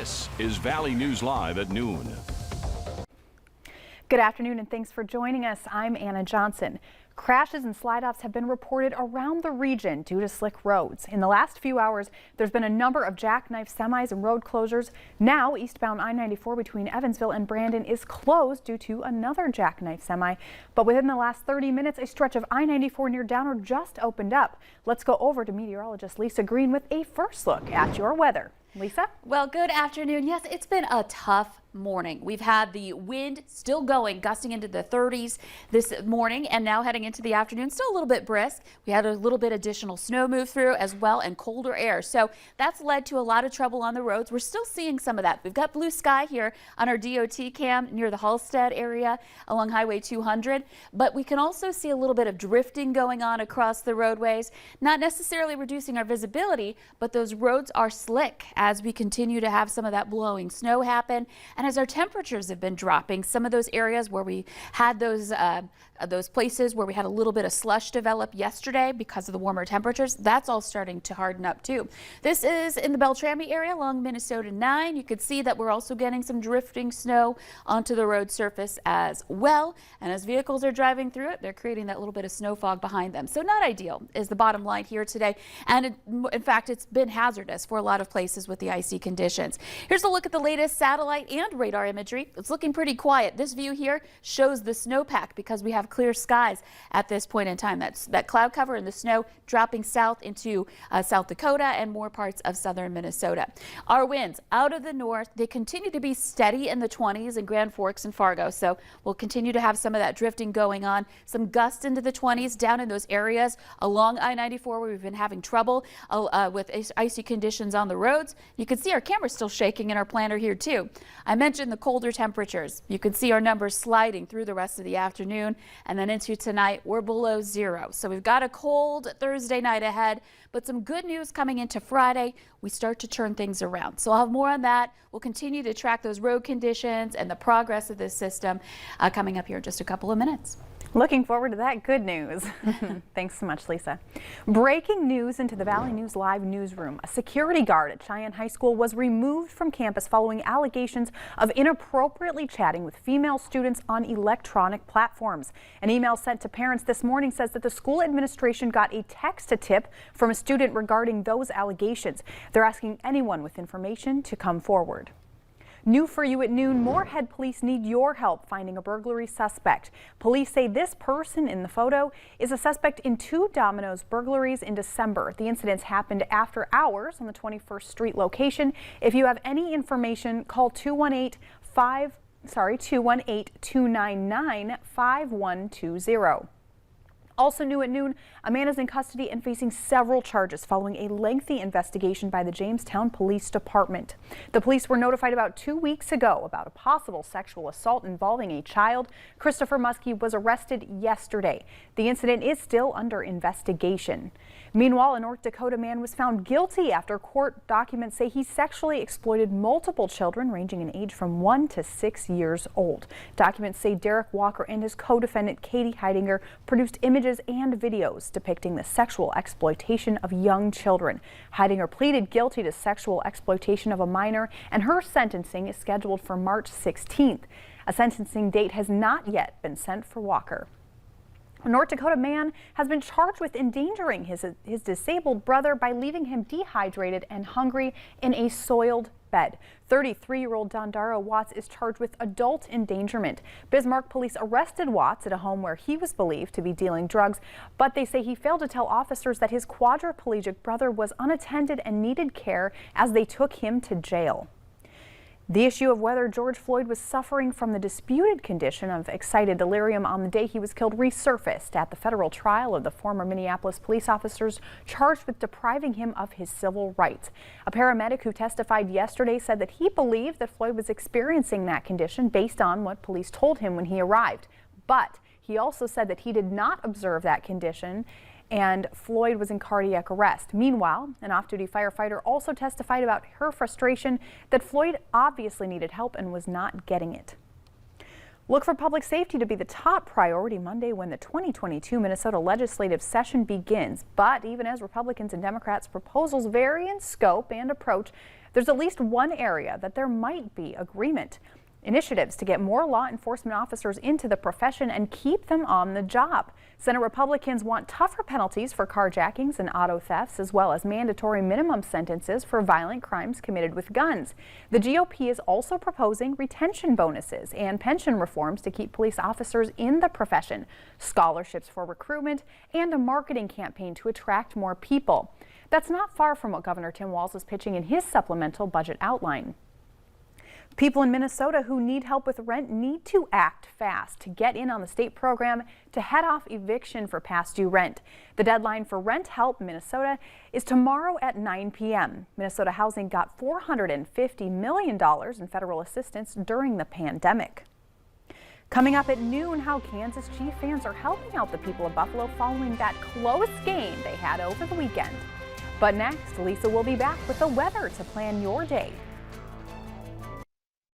This is Valley News Live at noon. Good afternoon and thanks for joining us. I'm Anna Johnson. Crashes and slide-offs have been reported around the region due to slick roads. In the last few hours, there's been a number of jackknife semis and road closures. Now, eastbound I-94 between Evansville and Brandon is closed due to another jackknife semi. But within the last 30 minutes, a stretch of I-94 near Downer just opened up. Let's go over to meteorologist Lisa Green with a first look at your weather. Lisa? Well, good afternoon. Yes, it's been a tough morning. We've had the wind still going, gusting into the 30s this morning, and now heading into the afternoon, still a little bit brisk. We had a little bit additional snow move through as well, and colder air. So that's led to a lot of trouble on the roads. We're still seeing some of that. We've got blue sky here on our DOT cam near the Halstead area along Highway 200, but we can also see a little bit of drifting going on across the roadways, not necessarily reducing our visibility, but those roads are slick as we continue to have some of that blowing snow happen. And as our temperatures have been dropping, some of those areas where we had those places where we had a little bit of slush develop yesterday because of the warmer temperatures, that's all starting to harden up too. This is in the Beltrami area along Minnesota 9. You could see that we're also getting some drifting snow onto the road surface as well. And as vehicles are driving through it, they're creating that little bit of snow fog behind them. So not ideal is the bottom line here today. And in fact, it's been hazardous for a lot of places with the icy conditions. Here's a look at the latest satellite and radar imagery. It's looking pretty quiet. This view here shows the snowpack because we have clear skies at this point in time. That's that cloud cover and the snow dropping south into South Dakota and more parts of southern Minnesota. Our winds out of the north, they continue to be steady in the 20s in Grand Forks and Fargo. So we'll continue to have some of that drifting going on. Some gusts into the 20s down in those areas along I-94 where we've been having trouble with icy conditions on the roads. You can see our camera's still shaking in our planner here too. I mentioned the colder temperatures. You can see our numbers sliding through the rest of the afternoon, and then into tonight we're below zero. So we've got a cold Thursday night ahead, but some good news coming into Friday. We start to turn things around. So I'll have more on that. We'll continue to track those road conditions and the progress of this system coming up here in just a couple of minutes. Looking forward to that good news. Thanks so much, Lisa. Breaking news into the Valley News Live newsroom. A security guard at Cheyenne High School was removed from campus following allegations of inappropriately chatting with female students on electronic platforms. An email sent to parents this morning says that the school administration got a text tip from a student regarding those allegations. They're asking anyone with information to come forward. New for you at noon, Moorhead police need your help finding a burglary suspect. Police say this person in the photo is a suspect in 2 Domino's burglaries in December. The incidents happened after hours on the 21st Street location. If you have any information, call 218-299-5120. Also new at noon, a man is in custody and facing several charges following a lengthy investigation by the Jamestown Police Department. The police were notified about 2 weeks ago about a possible sexual assault involving a child. Christopher Muskie was arrested yesterday. The incident is still under investigation. Meanwhile, a North Dakota man was found guilty after court documents say he sexually exploited multiple children ranging in age from 1 to 6 years old. Documents say Derek Walker and his co-defendant Katie Heidinger produced images and videos depicting the sexual exploitation of young children. Heidinger pleaded guilty to sexual exploitation of a minor, and her sentencing is scheduled for March 16th. A sentencing date has not yet been set for Walker. A North Dakota man has been charged with endangering his disabled brother by leaving him dehydrated and hungry in a soiled bed. 33-year-old Dondaro Watts is charged with adult endangerment. Bismarck police arrested Watts at a home where he was believed to be dealing drugs, but they say he failed to tell officers that his quadriplegic brother was unattended and needed care as they took him to jail. The issue of whether George Floyd was suffering from the disputed condition of excited delirium on the day he was killed resurfaced at the federal trial of the former Minneapolis police officers charged with depriving him of his civil rights. A paramedic who testified yesterday said that he believed that Floyd was experiencing that condition based on what police told him when he arrived. But he also said that he did not observe that condition and Floyd was in cardiac arrest. Meanwhile, an off-duty firefighter also testified about her frustration that Floyd obviously needed help and was not getting it. Look for public safety to be the top priority Monday when the 2022 Minnesota legislative session begins. But even as Republicans and Democrats' proposals vary in scope and approach, There's at least one area that there might be agreement. Initiatives to get more law enforcement officers into the profession and keep them on the job. Senate Republicans want tougher penalties for carjackings and auto thefts, as well as mandatory minimum sentences for violent crimes committed with guns. The GOP is also proposing retention bonuses and pension reforms to keep police officers in the profession, scholarships for recruitment, and a marketing campaign to attract more people. That's not far from what Governor Tim Walz is pitching in his supplemental budget outline. People in Minnesota who need help with rent need to act fast to get in on the state program to head off eviction for past due rent. The deadline for Rent Help Minnesota is tomorrow at 9 p.m. Minnesota Housing got $450 million in federal assistance during the pandemic. Coming up at noon, how Kansas Chief fans are helping out the people of Buffalo following that close game they had over the weekend. But next, Lisa will be back with the weather to plan your day.